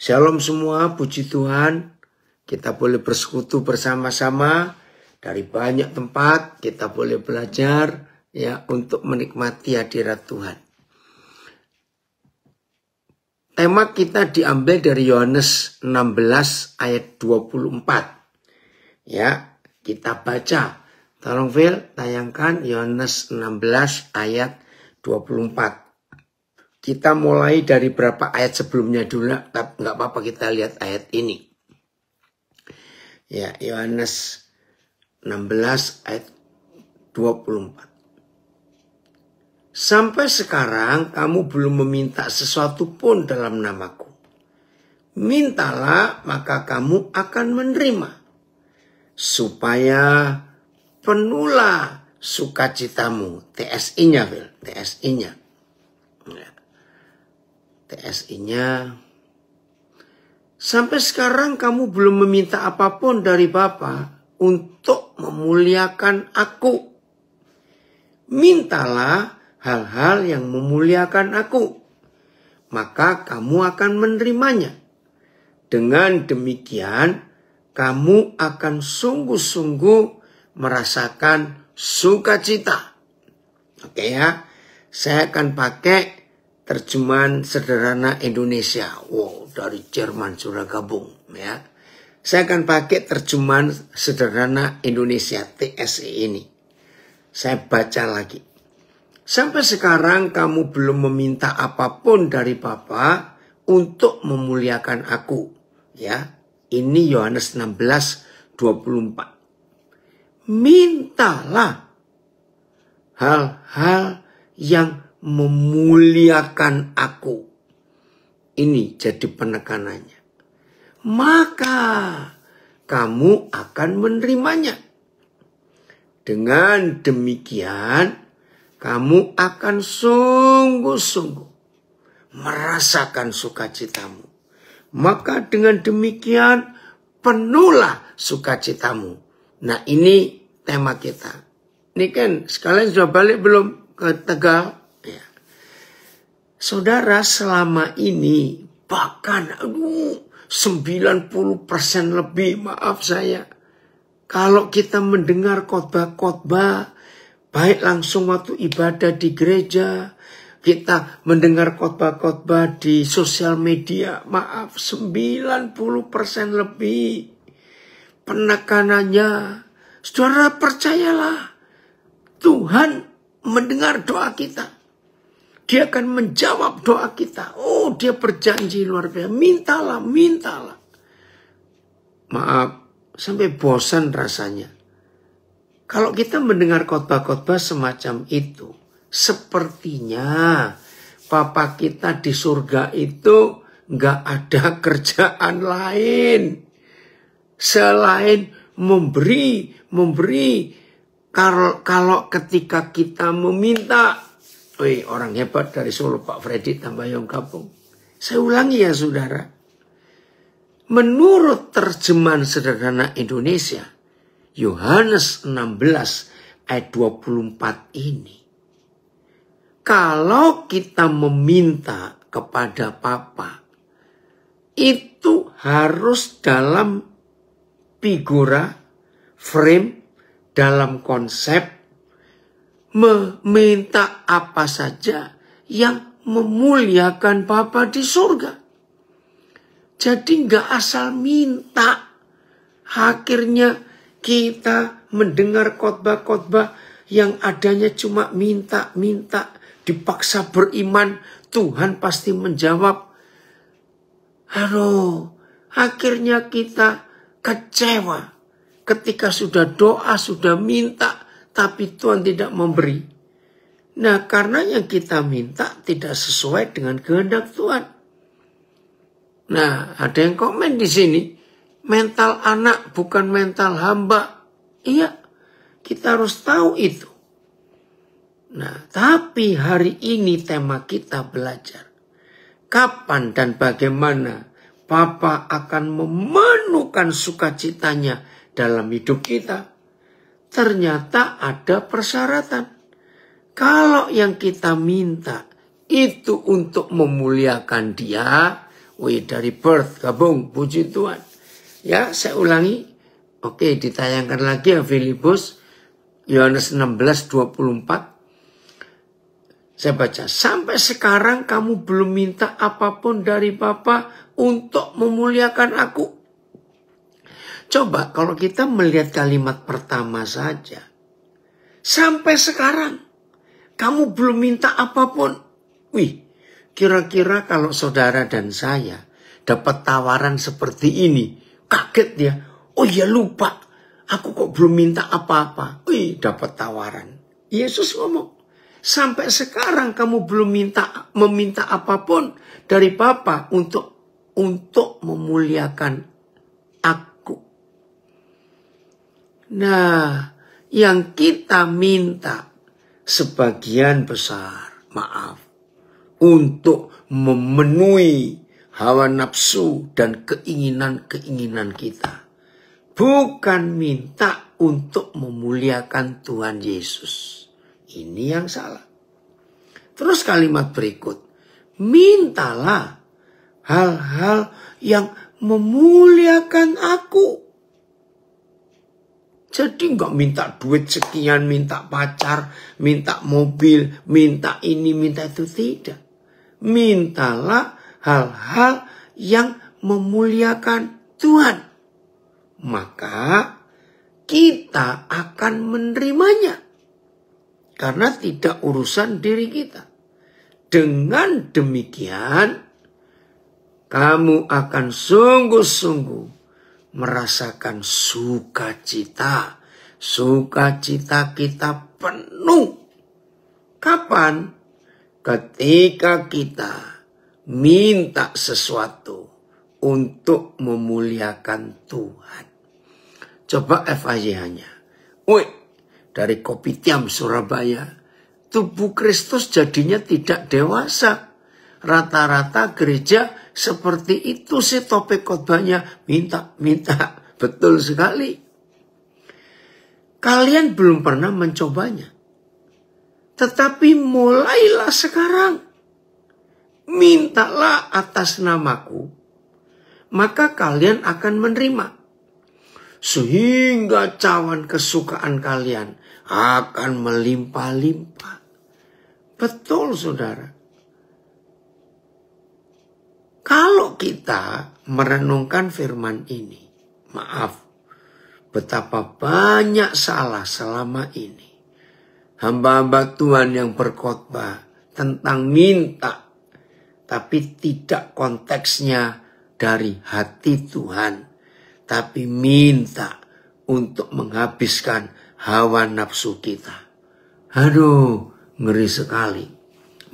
Shalom semua, puji Tuhan. Kita boleh bersekutu bersama-sama dari banyak tempat. Kita boleh belajar ya untuk menikmati hadirat Tuhan. Tema kita diambil dari Yohanes 16 ayat 24. Ya, kita baca. Tolong Phil, tayangkan Yohanes 16 ayat 24. Kita mulai dari berapa ayat sebelumnya dulu, tapi nggak apa-apa kita lihat ayat ini. Ya, Yohanes 16 ayat 24. Sampai sekarang kamu belum meminta sesuatu pun dalam namaku. Mintalah maka kamu akan menerima. Supaya penuhlah sukacitamu. TSI-nya, Phil. TSI-nya. Ya. TSI-nya. Sampai sekarang kamu belum meminta apapun dari Bapa untuk memuliakan aku. Mintalah hal-hal yang memuliakan aku, maka kamu akan menerimanya. Dengan demikian, kamu akan sungguh-sungguh merasakan sukacita. Oke ya, saya akan pakai terjemahan sederhana Indonesia. Wow, dari Jerman sudah gabung ya. Saya akan pakai terjemahan sederhana Indonesia TSI ini. Saya baca lagi. Sampai sekarang kamu belum meminta apapun dari Bapa untuk memuliakan aku. Ya, ini Yohanes 16:24. Mintalah hal-hal yang memuliakan aku. Ini jadi penekanannya. Maka kamu akan menerimanya. Dengan demikian, kamu akan sungguh-sungguh merasakan sukacitamu. Maka dengan demikian, penuhlah sukacitamu. Nah, ini tema kita. Ini kan sekalian sudah balik belum ke Tegal? Ya. Saudara, selama ini bahkan 90% lebih, maaf saya, kalau kita mendengar khotbah-khotbah, baik langsung waktu ibadah di gereja, kita mendengar khotbah-khotbah di sosial media, maaf 90% lebih penekanannya. Saudara percayalah, Tuhan mendengar doa kita. Dia akan menjawab doa kita. Oh, dia berjanji luar biasa. Mintalah, mintalah. Maaf, sampai bosan rasanya. Kalau kita mendengar khotbah-khotbah semacam itu, sepertinya Bapa kita di surga itu nggak ada kerjaan lain selain memberi. Kalau ketika kita meminta, orang hebat dari Solo, Pak Freddy Tambayong Kapung. Saya ulangi ya saudara. Menurut terjemahan sederhana Indonesia, Yohanes 16 ayat 24 ini. Kalau kita meminta kepada Bapa, itu harus dalam figura, frame, dalam konsep, meminta apa saja yang memuliakan Bapa di surga. Jadi nggak asal minta. Akhirnya kita mendengar khotbah-khotbah yang adanya cuma minta, dipaksa beriman, Tuhan pasti menjawab. Akhirnya kita kecewa ketika sudah doa, sudah minta, tapi Tuhan tidak memberi. Nah, karena yang kita minta tidak sesuai dengan kehendak Tuhan. Nah, ada yang komen di sini, mental anak bukan mental hamba. Iya, kita harus tahu itu. Nah, tapi hari ini tema kita belajar. Kapan dan bagaimana Bapa akan memenuhkan sukacitanya dalam hidup kita? Ternyata ada persyaratan. Kalau yang kita minta itu untuk memuliakan Dia, Wih, dari birth, gabung, puji Tuhan. Ya, saya ulangi. Oke, ditayangkan lagi ya Filipus, Yohanes 16:24. Saya baca, sampai sekarang kamu belum minta apapun dari Bapa untuk memuliakan aku. Coba kalau kita melihat kalimat pertama saja. Sampai sekarang kamu belum minta apapun. Wih, kira-kira kalau saudara dan saya dapat tawaran seperti ini, kaget dia. Oh ya lupa, aku kok belum minta apa-apa. Wih, dapat tawaran. Yesus ngomong, sampai sekarang kamu belum meminta apapun dari Bapa untuk memuliakan aku. Nah, yang kita minta sebagian besar, maaf, untuk memenuhi hawa nafsu dan keinginan-keinginan kita. Bukan minta untuk memuliakan Tuhan Yesus. Ini yang salah. Terus kalimat berikut. Mintalah hal-hal yang memuliakan aku. Jadi nggak minta duit sekian, minta pacar, minta mobil, minta ini, minta itu. Tidak. Mintalah hal-hal yang memuliakan Tuhan. Maka kita akan menerimanya. Karena tidak urusan diri kita. Dengan demikian, kamu akan sungguh-sungguh merasakan sukacita. Sukacita kita penuh. Kapan? Ketika kita minta sesuatu untuk memuliakan Tuhan. Coba FYI-nya. Wih, dari Kopitiam Surabaya, tubuh Kristus jadinya tidak dewasa. Rata-rata gereja seperti itu sih topik khotbahnya, minta. Betul sekali. Kalian belum pernah mencobanya. Tetapi mulailah sekarang. Mintalah atas namaku. Maka kalian akan menerima. Sehingga cawan kesukaan kalian akan melimpah-limpah. Betul saudara. Kalau kita merenungkan firman ini, maaf, betapa banyak salah selama ini. Hamba-hamba Tuhan yang berkhotbah tentang minta, tapi tidak konteksnya dari hati Tuhan. Tapi minta untuk menghabiskan hawa nafsu kita. Aduh, ngeri sekali.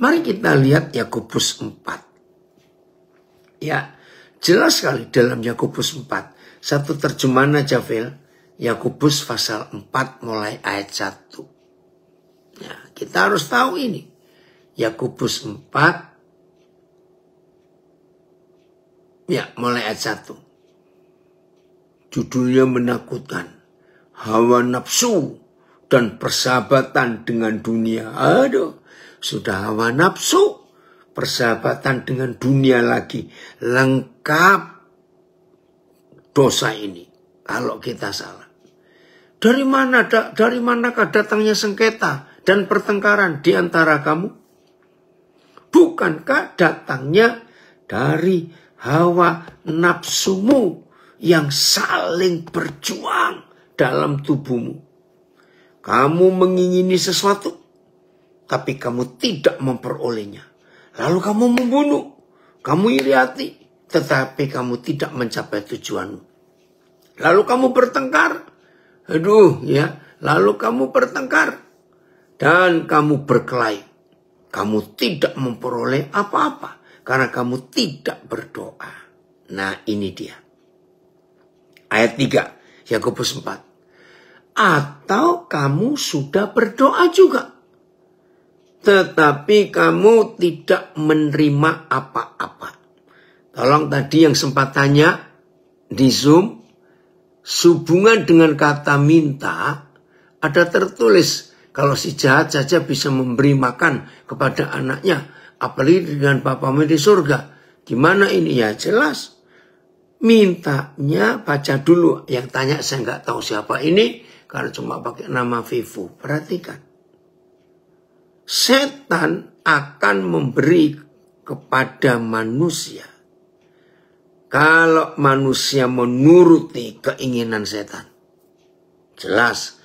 Mari kita lihat Yakobus 4. Ya, jelas sekali dalam Yakobus 4. Satu terjemahan aja, Phil. Yakobus pasal 4 mulai ayat 1. Ya, kita harus tahu ini. Yakobus 4. Ya, mulai ayat 1. Judulnya menakutkan. Hawa nafsu dan persahabatan dengan dunia. Aduh, sudah hawa nafsu, persahabatan dengan dunia lagi. Lengkap dosa ini kalau kita salah. Dari manakah datangnya sengketa dan pertengkaran di antara kamu? Bukankah datangnya dari hawa nafsumu yang saling berjuang dalam tubuhmu? Kamu mengingini sesuatu, tapi kamu tidak memperolehnya. Lalu kamu membunuh, kamu iri hati, tetapi kamu tidak mencapai tujuanmu. Lalu kamu bertengkar, lalu kamu bertengkar, dan kamu berkelahi. Kamu tidak memperoleh apa-apa, karena kamu tidak berdoa. Nah ini dia. Ayat 3, Yakobus 4. Atau kamu sudah berdoa juga, tetapi kamu tidak menerima apa-apa. Tolong tadi yang sempat tanya di Zoom, sehubungan dengan kata minta, ada tertulis kalau si jahat saja bisa memberi makan kepada anaknya, apalagi dengan Bapamu di surga. Gimana ini? Ya jelas. Mintanya baca dulu. Yang tanya saya nggak tahu siapa ini. Karena cuma pakai nama Vivu. Perhatikan. Setan akan memberi kepada manusia. Kalau manusia menuruti keinginan setan. Jelas.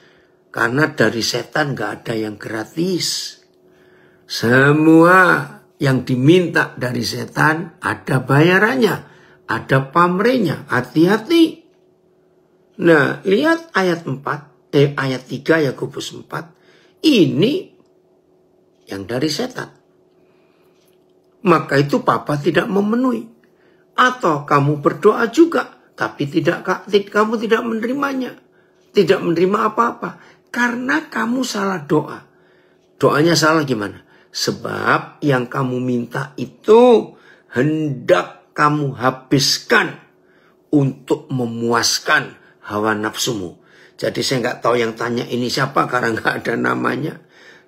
Karena dari setan gak ada yang gratis. Semua yang diminta dari setan ada bayarannya. Ada pamrihnya. Hati-hati. Nah, lihat ayat 3 Yakobus 4. Ini yang dari setan. Maka itu Papa tidak memenuhi. Atau kamu berdoa juga. Tapi kamu tidak menerimanya. Tidak menerima apa-apa. Karena kamu salah doa. Doanya salah gimana? Sebab yang kamu minta itu hendak kamu habiskan untuk memuaskan hawa nafsumu. Jadi saya nggak tahu yang tanya ini siapa karena nggak ada namanya.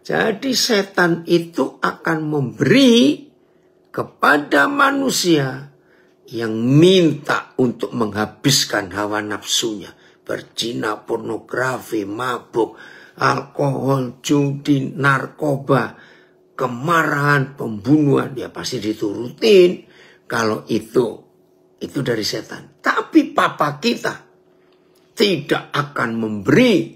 Jadi setan itu akan memberi kepada manusia yang minta untuk menghabiskan hawa nafsunya. Berzina, pornografi, mabuk, alkohol, judi, narkoba, kemarahan, pembunuhan. Ya pasti diturutin. Kalau itu dari setan. Tapi Papa kita tidak akan memberi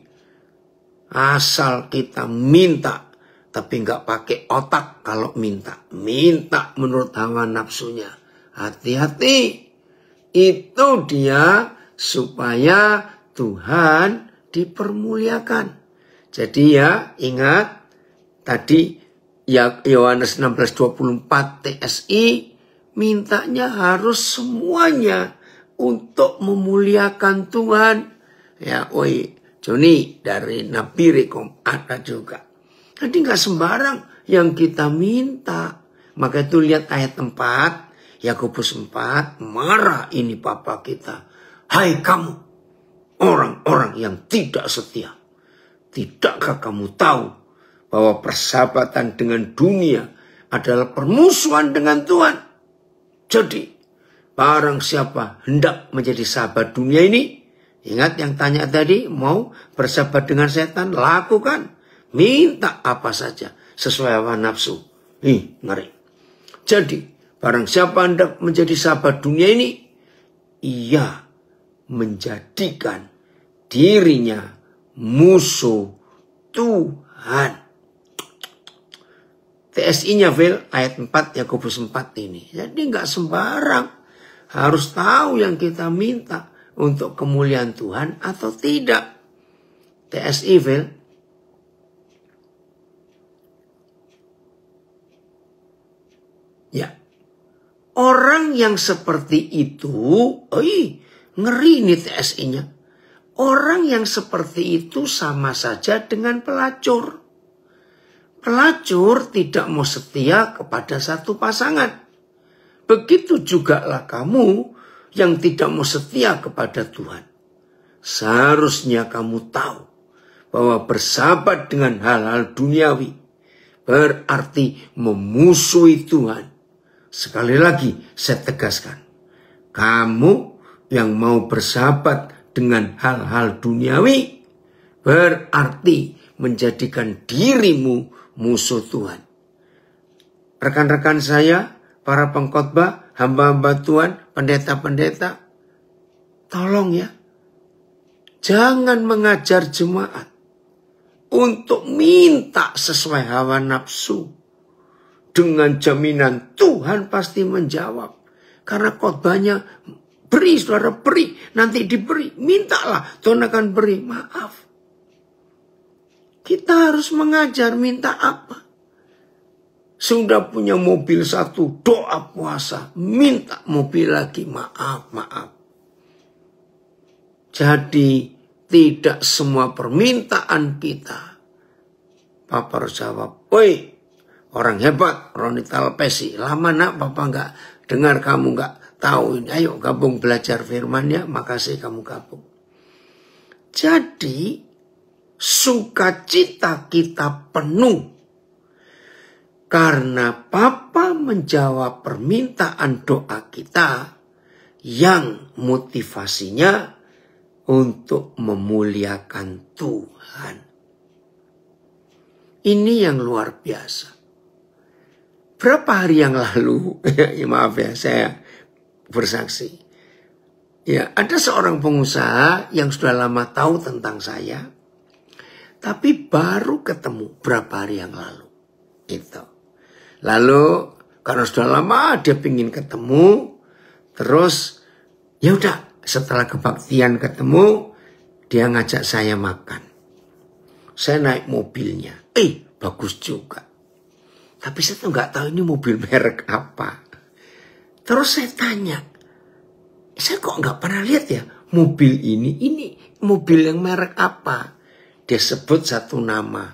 asal kita minta. Tapi nggak pakai otak kalau minta. Minta menurut hawa nafsunya. Hati-hati. Itu dia supaya Tuhan dipermuliakan. Jadi ya ingat tadi ya Yohanes 16:24 TSI mintanya harus semuanya untuk memuliakan Tuhan. Ya, Joni dari Nabi Rekom ada juga. Jadi nggak sembarang yang kita minta. Maka itu lihat ayat 4 Yakobus 4 marah ini Papa kita. Hai kamu orang-orang yang tidak setia. Tidakkah kamu tahu bahwa persahabatan dengan dunia adalah permusuhan dengan Tuhan? Jadi, barang siapa hendak menjadi sahabat dunia ini, ingat yang tanya tadi, mau bersahabat dengan setan, lakukan. Minta apa saja sesuai hawa nafsu. Ngeri. Jadi, barang siapa hendak menjadi sahabat dunia ini, ia menjadikan dirinya musuh Tuhan. TSI-nya ayat 4 Yakobus 4 ini. Jadi nggak sembarang. Harus tahu yang kita minta untuk kemuliaan Tuhan atau tidak. TSI ya. Orang yang seperti itu, ngeri nih TSI-nya. Orang yang seperti itu sama saja dengan pelacur. Pelacur tidak mau setia kepada satu pasangan. Begitu jugalah kamu yang tidak mau setia kepada Tuhan. Seharusnya kamu tahu bahwa bersahabat dengan hal-hal duniawi berarti memusuhi Tuhan. Sekali lagi saya tegaskan. Kamu yang mau bersahabat dengan hal-hal duniawi berarti menjadikan dirimu musuh Tuhan. Rekan-rekan saya, para pengkhotbah, hamba-hamba Tuhan, pendeta-pendeta, tolong ya, jangan mengajar jemaat untuk minta sesuai hawa nafsu dengan jaminan Tuhan pasti menjawab. Karena khotbahnya beri, saudara beri, nanti diberi. Mintalah, Tuhan akan beri. Maaf. Kita harus mengajar minta apa. Sudah punya mobil satu, doa puasa. Minta mobil lagi, maaf. Jadi tidak semua permintaan kita. Papa harus jawab, orang hebat, Ronita Lepesi. Lama nak Papa nggak dengar kamu nggak tahu ini. Ayo gabung belajar firman-Nya. Makasih kamu gabung. Jadi sukacita kita penuh Karena Papa menjawab permintaan doa kita yang motivasinya untuk memuliakan Tuhan. Ini yang luar biasa. Berapa hari yang lalu, ya maaf ya saya bersaksi. Ya, ada seorang pengusaha yang sudah lama tahu tentang saya, tapi baru ketemu berapa hari yang lalu. Itu. Lalu karena sudah lama dia ingin ketemu, terus ya udah setelah kebaktian ketemu, dia ngajak saya makan. Saya naik mobilnya, bagus juga. Tapi saya tuh nggak tahu ini mobil merek apa. Terus saya tanya, saya kok nggak pernah lihat ya mobil ini mobil yang merek apa? Dia sebut satu nama.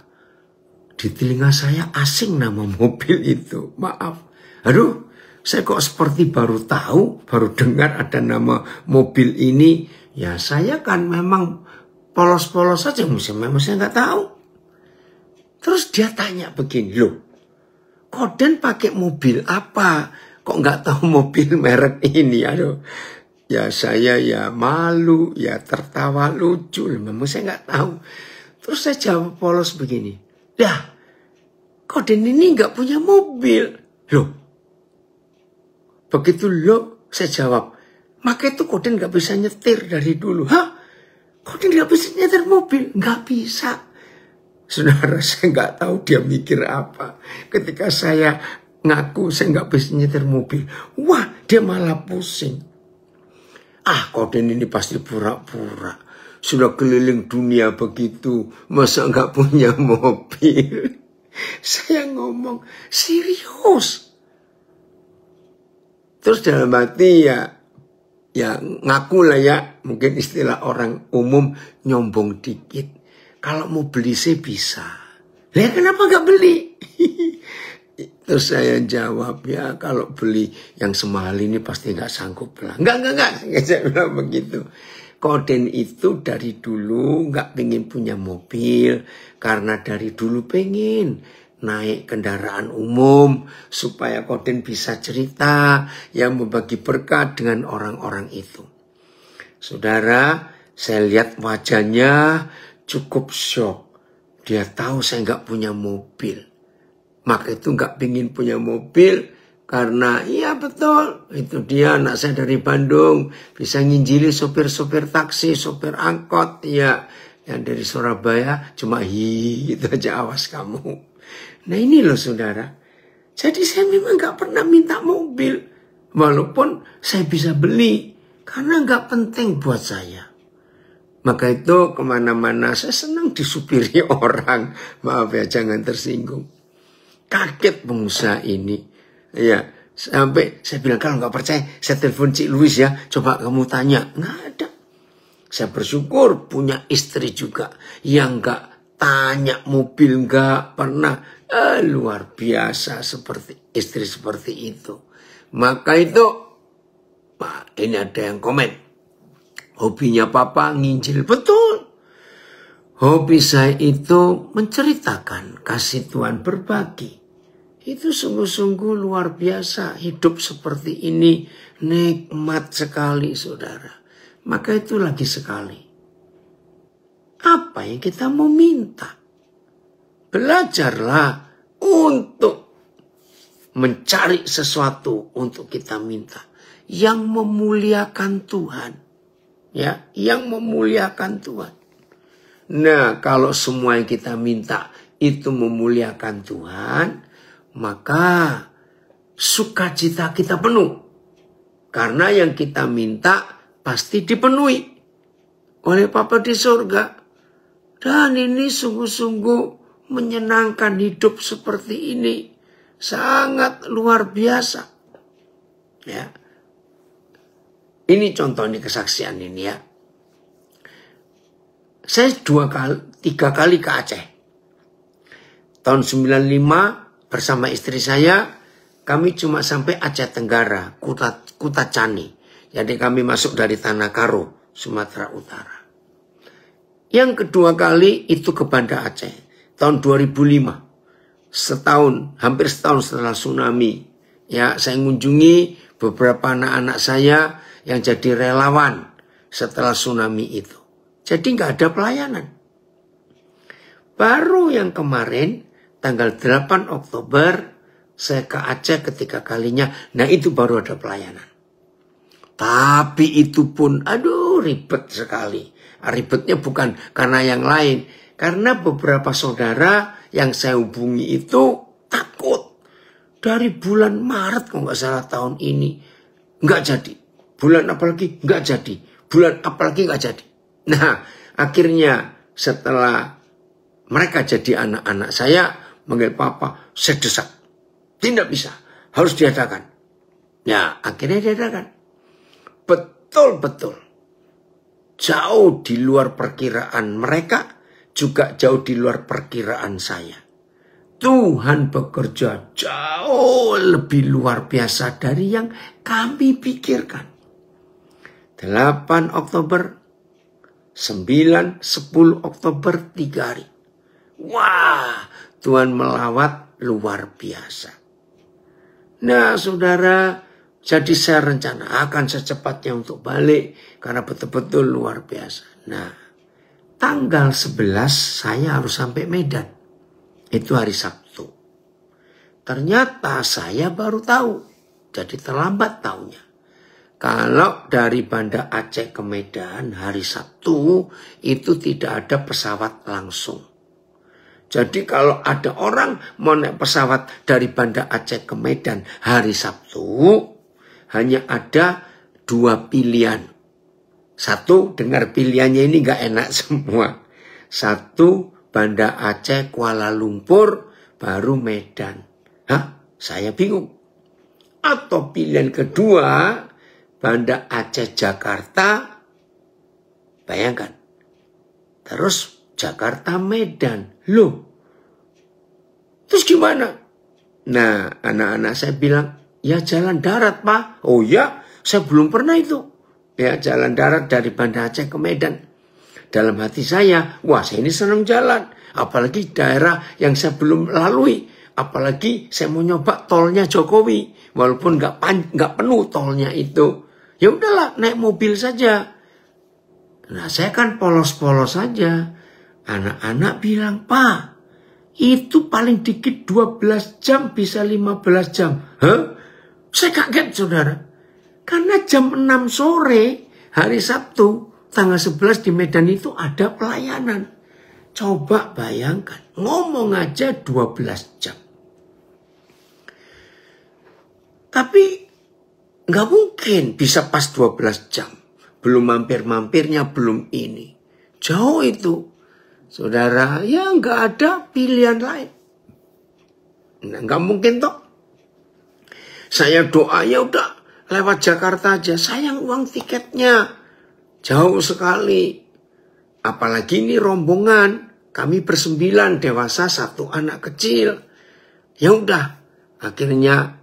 Di telinga saya asing nama mobil itu. Maaf. Aduh, saya kok seperti baru tahu, baru dengar ada nama mobil ini. Ya saya kan memang polos-polos saja, memang saya nggak tahu. Terus dia tanya begini, loh, Koden pakai mobil apa? Kok nggak tahu mobil merek ini? Aduh, ya saya ya malu, ya tertawa lucu. Memang saya nggak tahu. Terus saya jawab polos begini, dah, Koden ini nggak punya mobil. Loh, begitu loh, saya jawab, maka itu Koden nggak bisa nyetir dari dulu. Hah? Koden nggak bisa nyetir mobil? Nggak bisa. Saudara, saya nggak tahu dia mikir apa. Ketika saya ngaku saya nggak bisa nyetir mobil, wah dia malah pusing. Koden ini pasti pura-pura. Sudah keliling dunia begitu, masa nggak punya mobil? Saya ngomong, serius? Terus dalam hati ya ngaku lah ya, mungkin istilah orang umum nyombong dikit. Kalau mau beli saya bisa. Lah kenapa nggak beli? Terus saya jawab, ya kalau beli yang semahal ini pasti nggak sanggup lah. Enggak. Saya bilang begitu. Koden itu dari dulu nggak pengen punya mobil. Karena dari dulu pengen naik kendaraan umum. Supaya Koden bisa cerita yang membagi berkat dengan orang-orang itu. Saudara, saya lihat wajahnya cukup shock. Dia tahu saya nggak punya mobil. Maka itu nggak pingin punya mobil. Karena iya betul. Itu dia anak saya dari Bandung. Bisa nginjili sopir-sopir taksi, sopir angkot. Ya, yang dari Surabaya cuma itu aja, awas kamu. Nah ini loh saudara. Jadi saya memang nggak pernah minta mobil. Walaupun saya bisa beli. Karena nggak penting buat saya. Maka itu kemana-mana saya senang disupiri orang. Maaf ya, jangan tersinggung. Kaget pengusaha ini. Ya, sampai saya bilang, kalau nggak percaya saya telepon Cik Louis ya. Coba kamu tanya. Nggak ada. Saya bersyukur punya istri juga. Yang nggak tanya mobil, nggak pernah. Luar biasa seperti istri seperti itu. Maka itu, ini ada yang komen. Hobinya Papa nginjil, betul. Hobi saya itu menceritakan kasih Tuhan, berbagi. Itu sungguh-sungguh luar biasa. Hidup seperti ini nikmat sekali saudara. Maka itu lagi sekali. Apa yang kita mau minta? Belajarlah untuk mencari sesuatu untuk kita minta. Yang memuliakan Tuhan. Ya, yang memuliakan Tuhan. Nah, kalau semua yang kita minta itu memuliakan Tuhan, maka sukacita kita penuh. Karena yang kita minta pasti dipenuhi oleh Bapa di surga. Dan ini sungguh-sungguh menyenangkan hidup seperti ini. Sangat luar biasa. Ya. Ini contoh, ini kesaksian ini ya. Saya 3 kali ke Aceh. Tahun 95 bersama istri saya, kami cuma sampai Aceh Tenggara, Kuta Cani. Jadi kami masuk dari Tanah Karo, Sumatera Utara. Yang kedua kali itu ke Banda Aceh, tahun 2005. hampir setahun setelah tsunami, ya, saya mengunjungi beberapa anak-anak saya yang jadi relawan setelah tsunami itu. Jadi nggak ada pelayanan. Baru yang kemarin, tanggal 8 Oktober, saya ke Aceh ketiga kalinya. Nah itu baru ada pelayanan. Tapi itu pun, aduh ribet sekali. Ribetnya bukan karena yang lain. Karena beberapa saudara yang saya hubungi itu takut. Dari bulan Maret kalau nggak salah tahun ini, nggak jadi. Bulan apalagi nggak jadi. Bulan apalagi nggak jadi. Nah akhirnya setelah mereka jadi anak-anak saya, manggil papa, saya desak. Tidak bisa, harus diadakan. Ya akhirnya diadakan. Betul-betul. Jauh di luar perkiraan mereka, juga jauh di luar perkiraan saya. Tuhan bekerja jauh lebih luar biasa dari yang kami pikirkan. 8 Oktober, 9, 10 Oktober, 3 hari. Wah, Tuhan melawat luar biasa. Nah, saudara, jadi saya rencana akan secepatnya untuk balik karena betul-betul luar biasa. Nah, tanggal 11 saya harus sampai Medan. Itu hari Sabtu. Ternyata saya baru tahu. Jadi terlambat tahunya. Kalau dari Banda Aceh ke Medan hari Sabtu itu tidak ada pesawat langsung. Jadi kalau ada orang mau naik pesawat dari Banda Aceh ke Medan hari Sabtu, hanya ada 2 pilihan. Satu, dengar pilihannya ini gak enak semua. Satu, Banda Aceh Kuala Lumpur, baru Medan. Hah? Saya bingung. Atau pilihan kedua, Banda Aceh Jakarta, bayangkan. Terus Jakarta Medan. Loh, terus gimana? Nah, anak-anak saya bilang, ya jalan darat Pak. Oh ya, saya belum pernah itu. Ya jalan darat dari Banda Aceh ke Medan. Dalam hati saya, wah saya ini senang jalan. Apalagi daerah yang saya belum lalui. Apalagi saya mau nyoba tolnya Jokowi. Walaupun nggak penuh tolnya itu. Ya udahlah, naik mobil saja. Nah saya kan polos-polos saja. Anak-anak bilang, Pak, itu paling dikit 12 jam bisa 15 jam. Hah? Saya kaget saudara. Karena jam 6 sore hari Sabtu tanggal 11 di Medan itu ada pelayanan. Coba bayangkan, ngomong aja 12 jam. Tapi nggak mungkin bisa pas 12 jam. Belum mampir-mampirnya, belum ini. Jauh itu. Saudara, ya nggak ada pilihan lain. Nah, nggak mungkin toh. Saya doa ya udah lewat Jakarta aja. Sayang uang tiketnya. Jauh sekali. Apalagi ini rombongan. Kami ber9, dewasa 1 anak kecil. Ya udah. Akhirnya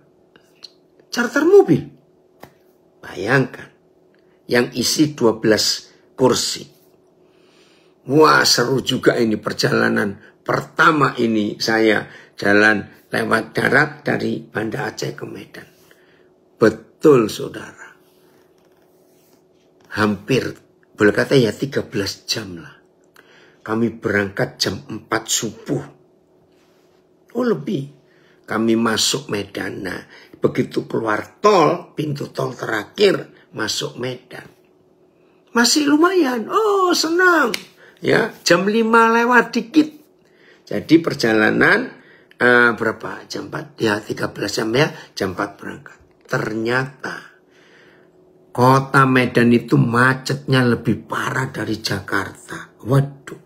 charter mobil. Bayangkan. Yang isi 12 kursi. Wah seru juga ini perjalanan. Pertama ini saya jalan lewat darat dari Banda Aceh ke Medan. Betul saudara. Hampir, boleh kata ya 13 jam lah. Kami berangkat jam 4 subuh. Oh lebih. Kami masuk Medan. Nah begitu keluar tol, pintu tol terakhir masuk Medan. Masih lumayan. Oh senang. Ya jam 5 lewat dikit. Jadi perjalanan berapa? Jam 4? Ya 13 jam ya. Jam 4 berangkat. Ternyata kota Medan itu macetnya lebih parah dari Jakarta. Waduh.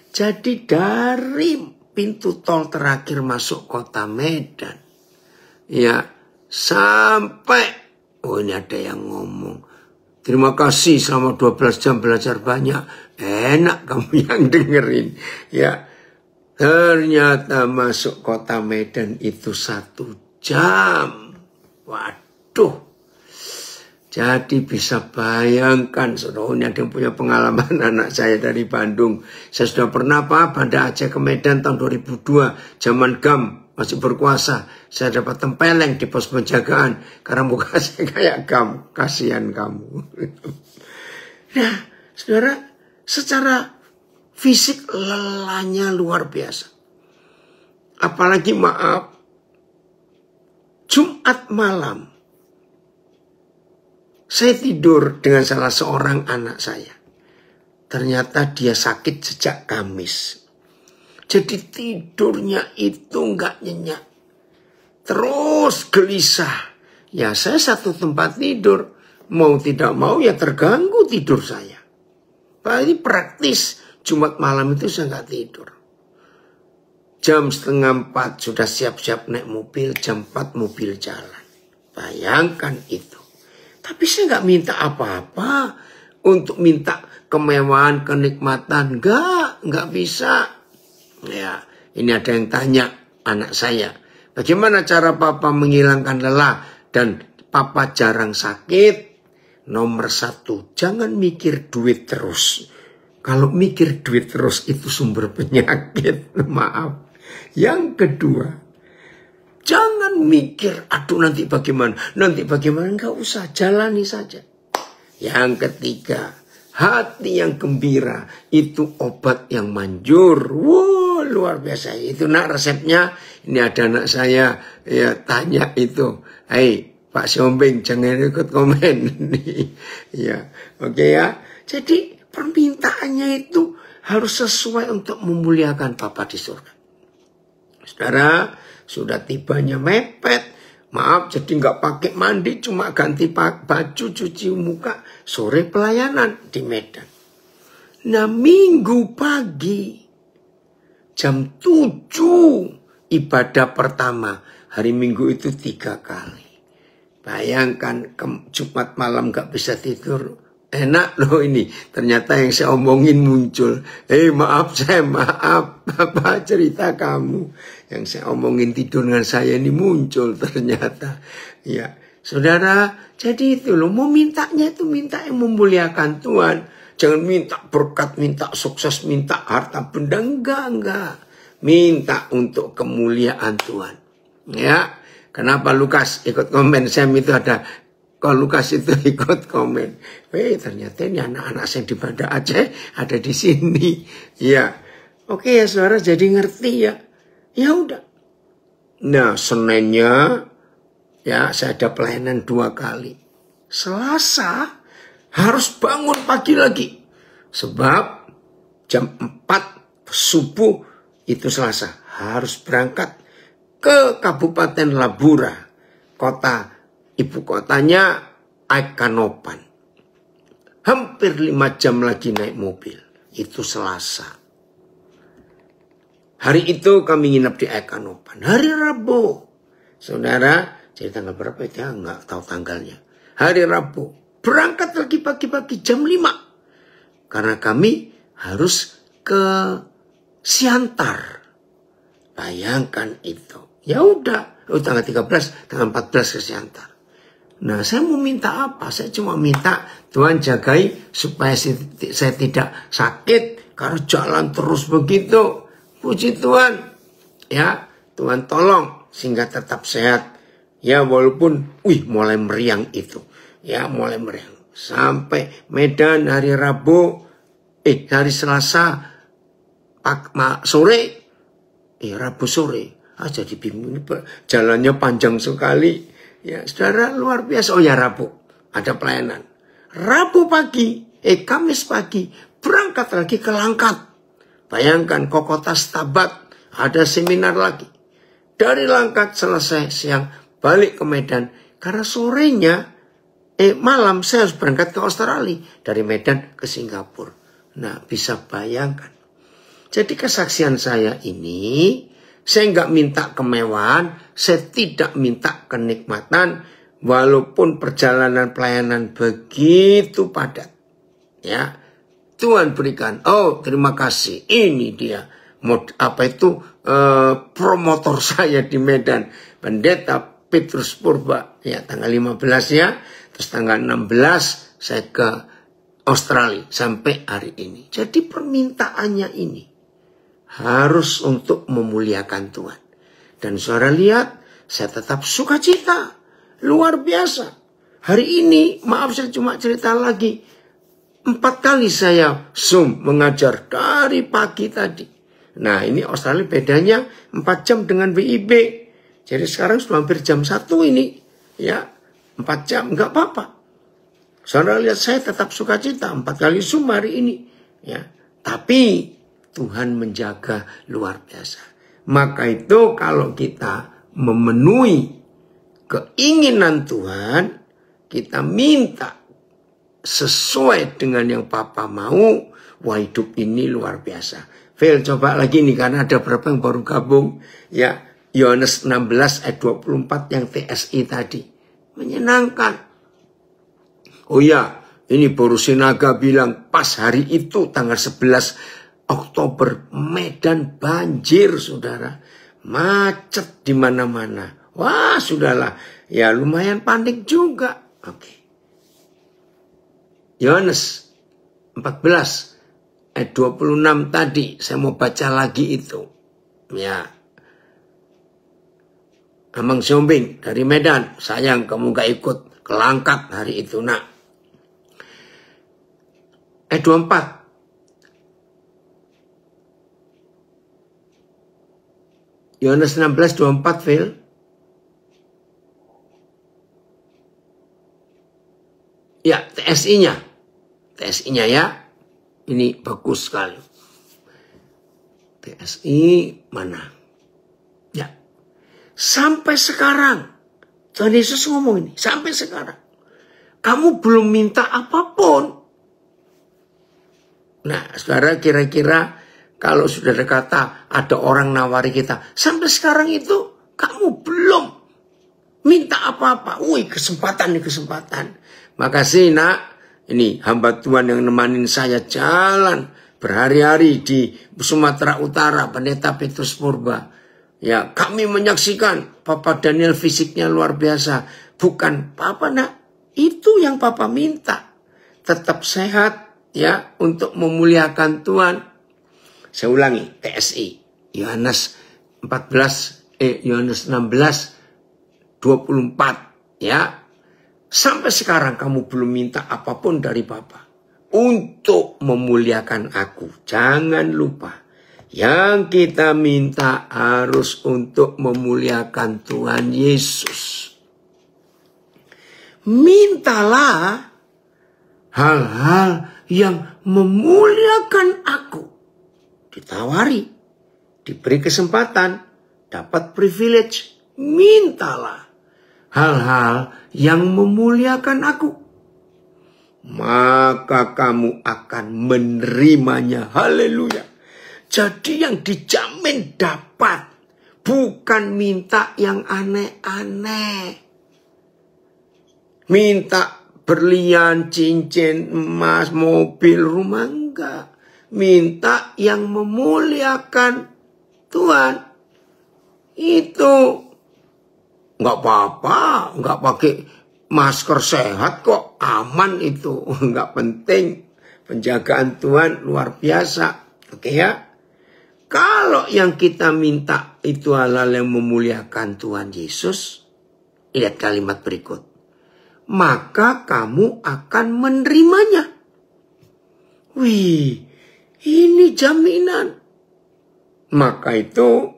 Jadi dari pintu tol terakhir masuk kota Medan. Ya sampai. Oh ini ada yang ngomong. Terima kasih selama 12 jam belajar banyak. Enak kamu yang dengerin. Ya. Ternyata masuk kota Medan itu 1 jam. Waduh. Jadi bisa bayangkan, saudara, ini ada yang punya pengalaman anak saya dari Bandung. Saya sudah pernah Banda Aceh ke Medan tahun 2002, zaman GAM masih berkuasa. Saya dapat tempeleng di pos penjagaan karena muka saya kayak GAM. Kasihan kamu. Nah, saudara, secara fisik lelahnya luar biasa. Apalagi maaf, Jumat malam saya tidur dengan salah seorang anak saya. Ternyata dia sakit sejak Kamis. Jadi tidurnya itu nggak nyenyak. Terus gelisah. Ya saya satu tempat tidur. Mau tidak mau ya terganggu tidur saya. Ini praktis. Jumat malam itu saya nggak tidur. Jam 3:30 sudah siap-siap naik mobil. Jam 4 mobil jalan. Bayangkan itu. Tapi saya nggak minta apa-apa untuk minta kemewahan, kenikmatan. Nggak bisa. Ya, ini ada yang tanya anak saya. Bagaimana cara papa menghilangkan lelah dan papa jarang sakit? Nomor 1, jangan mikir duit terus. Kalau mikir duit terus itu sumber penyakit. Maaf. Yang kedua, jangan mikir, aduh nanti bagaimana. Nanti bagaimana, nggak usah, jalani saja. Yang ketiga, hati yang gembira itu obat yang manjur. Wow, luar biasa. Itu nak resepnya. Ini ada anak saya ya tanya itu. Hei Pak Siombing, jangan ikut komen. Ya, oke ya. Jadi permintaannya itu harus sesuai untuk memuliakan Bapa di surga. Saudara, sudah tibanya mepet. Maaf, jadi nggak pakai mandi, cuma ganti baju, cuci muka. Sore pelayanan di Medan. Nah, Minggu pagi, jam 7, ibadah pertama. Hari Minggu itu 3 kali. Bayangkan, Jumat malam nggak bisa tidur. Enak loh ini. Ternyata yang saya omongin muncul. Maaf, Bapak cerita kamu. Yang saya omongin tidur dengan saya ini muncul ternyata. Ya, saudara, jadi itu loh. Mau mintanya itu minta yang memuliakan Tuhan. Jangan minta berkat, minta sukses, minta harta benda. Enggak. Minta untuk kemuliaan Tuhan. Ya, kenapa Lukas ikut komen? Saya itu ada... Kalau Lukas itu ikut komen. Ternyata ini anak-anak saya di Banda Aceh ada di sini. Ya. Oke ya saudara, jadi ngerti ya. Ya udah. Nah, Seninnya ya saya ada pelayanan 2 kali. Selasa harus bangun pagi lagi. Sebab jam 4 subuh itu Selasa harus berangkat ke Kabupaten Labura, ibu kotanya Aikanopan. Hampir 5 jam lagi naik mobil. Itu Selasa. Hari itu kami nginep di Aikanopan. Hari Rabu. Saudara, jadi tanggal berapa itu ya? Nggak tahu tanggalnya. Hari Rabu. Berangkat lagi pagi-pagi jam 5. Karena kami harus ke Siantar. Bayangkan itu. Ya udah. Tanggal 13, tanggal 14 ke Siantar. Nah, saya mau minta apa? Saya cuma minta Tuhan jagai supaya saya tidak sakit. Karena jalan terus begitu. Puji Tuhan. Ya, Tuhan tolong sehingga tetap sehat. Ya, walaupun mulai meriang itu. Ya, mulai meriang. Sampai Medan hari Rabu. Hari Selasa sore. Rabu sore. Jadi bingung. Jalannya panjang sekali. Ya, saudara, luar biasa. Oh ya, Rabu ada pelayanan. Rabu pagi, Kamis pagi berangkat lagi ke Langkat. Bayangkan ke kota Stabat ada seminar lagi. Dari Langkat selesai siang balik ke Medan karena sorenya malam saya harus berangkat ke Australia dari Medan ke Singapura. Nah, bisa bayangkan. Jadi kesaksian saya ini, saya nggak minta kemewahan, saya tidak minta kenikmatan, walaupun perjalanan pelayanan begitu padat. Ya, Tuhan berikan. Oh, terima kasih. Ini dia promotor saya di Medan, Pendeta Petrus Purba. Ya, tanggal 15 ya. Terus tanggal 16 saya ke Australia sampai hari ini. Jadi permintaannya ini harus untuk memuliakan Tuhan. Dan saudara lihat, saya tetap sukacita. Luar biasa. Hari ini, maaf saya cuma cerita lagi. 4 kali saya Zoom mengajar dari pagi tadi. Nah ini Australia bedanya 4 jam dengan WIB. Jadi sekarang sudah hampir jam 1 ini. Ya, 4 jam, enggak apa-apa. Saudara lihat saya tetap sukacita 4 kali Zoom hari ini. Ya, tapi Tuhan menjaga luar biasa. Maka itu kalau kita memenuhi keinginan Tuhan, kita minta sesuai dengan yang Papa mau, wah hidup ini luar biasa. Phil, coba lagi nih karena ada beberapa yang baru gabung. Ya, Yohanes 16 ayat 24 yang TSI tadi. Menyenangkan. Oh ya, ini Boru Sinaga bilang pas hari itu tanggal 11 Oktober Medan banjir, saudara. Macet di mana-mana. Wah, sudahlah. Ya lumayan panik juga. Oke. Yohanes 14 ayat 26 tadi. Saya mau baca lagi itu. Ya. Amang Siombing dari Medan. Sayang kamu gak ikut ke Langkat hari itu, nak. Ayat 24. Yohanes 16, 24, Phil. Ya, TSI-nya. TSI-nya ya. Ini bagus sekali. TSI mana? Ya. Sampai sekarang. Tuhan Yesus ngomong ini. Sampai sekarang. Kamu belum minta apapun. Nah, saudara kira-kira kalau sudah kata ada orang nawari kita. Sampai sekarang itu kamu belum minta apa-apa. Wih, kesempatan nih, kesempatan. Makasih nak. Ini hamba Tuhan yang nemanin saya jalan berhari-hari di Sumatera Utara. Pendeta Petrus Purba. Ya, kami menyaksikan Papa Daniel fisiknya luar biasa. Bukan Papa nak. Itu yang Papa minta. Tetap sehat ya untuk memuliakan Tuhan. Saya ulangi, TSI, Yohanes 16, 24, ya. Sampai sekarang kamu belum minta apapun dari Bapa untuk memuliakan aku. Jangan lupa, yang kita minta harus untuk memuliakan Tuhan Yesus. Mintalah hal-hal yang memuliakan aku. Ditawari, diberi kesempatan, dapat privilege, mintalah hal-hal yang memuliakan aku. Maka kamu akan menerimanya. Haleluya. Jadi yang dijamin dapat. Bukan minta yang aneh-aneh. Minta berlian, cincin, emas, mobil, rumah, enggak. Minta yang memuliakan Tuhan. Itu nggak apa-apa, nggak pakai masker, sehat kok, aman itu, nggak penting. Penjagaan Tuhan luar biasa, oke ya. Kalau yang kita minta itu hal-hal yang memuliakan Tuhan Yesus, lihat kalimat berikut. Maka kamu akan menerimanya. Wih. Ini jaminan. Maka itu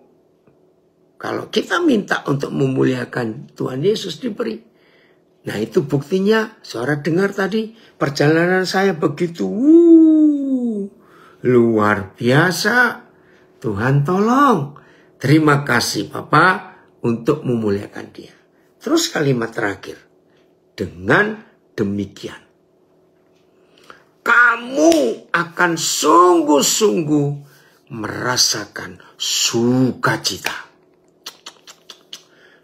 kalau kita minta untuk memuliakan Tuhan Yesus diberi. Nah itu buktinya. Saudara dengar tadi perjalanan saya begitu luar biasa. Tuhan tolong. Terima kasih Bapak untuk memuliakan Dia. Terus kalimat terakhir. Dengan demikian. Kamu akan sungguh-sungguh merasakan sukacita.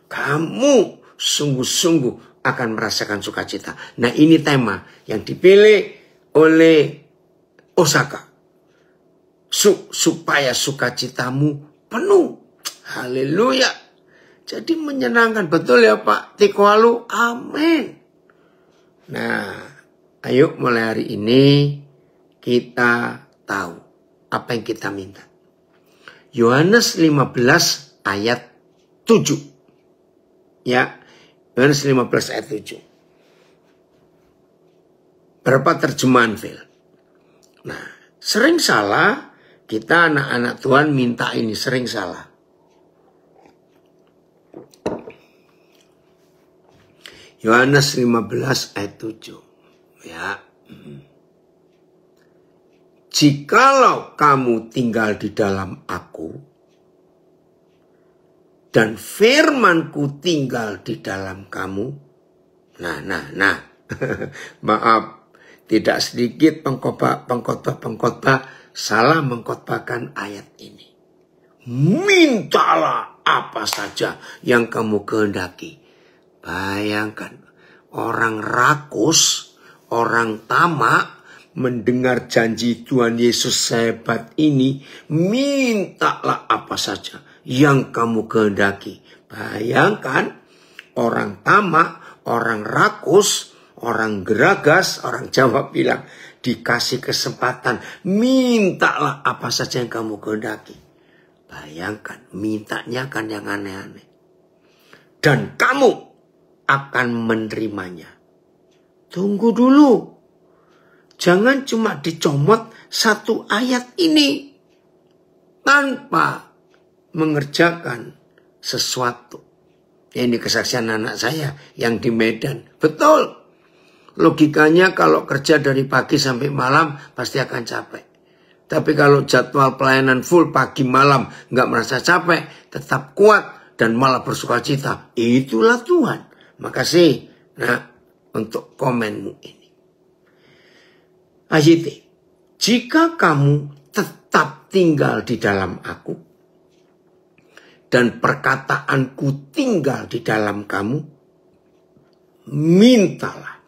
Kamu sungguh-sungguh akan merasakan sukacita. Nah ini tema yang dipilih oleh Osaka. Supaya sukacitamu penuh. Haleluya. Jadi menyenangkan. Betul ya Pak Tikoalu? Amin. Nah, ayo mulai hari ini kita tahu apa yang kita minta. Yohanes 15 ayat 7. Ya, Yohanes 15 ayat 7. Berapa terjemahan Phil? Nah, sering salah kita anak-anak Tuhan minta ini, sering salah. Yohanes 15 ayat 7. Ya. Jikalau kamu tinggal di dalam aku dan firmanku tinggal di dalam kamu. Nah. Maaf, tidak sedikit pengkhotbah salah mengkhotbahkan ayat ini. Mintalah apa saja yang kamu kehendaki. Bayangkan, orang rakus, orang tamak mendengar janji Tuhan Yesus sehebat ini, mintalah apa saja yang kamu kehendaki. Bayangkan, orang tamak, orang rakus, orang geragas, orang Jawa bilang, dikasih kesempatan, mintalah apa saja yang kamu kehendaki. Bayangkan, mintanya kan yang aneh-aneh. Dan kamu akan menerimanya. Tunggu dulu. Jangan cuma dicomot satu ayat ini tanpa mengerjakan sesuatu. Ini kesaksian anak saya yang di Medan. Betul. Logikanya kalau kerja dari pagi sampai malam pasti akan capek. Tapi kalau jadwal pelayanan full pagi malam nggak merasa capek, tetap kuat dan malah bersukacita. Itulah Tuhan. Makasih untuk komenmu ini. Ayat, jika kamu tetap tinggal di dalam aku dan perkataanku tinggal di dalam kamu, mintalah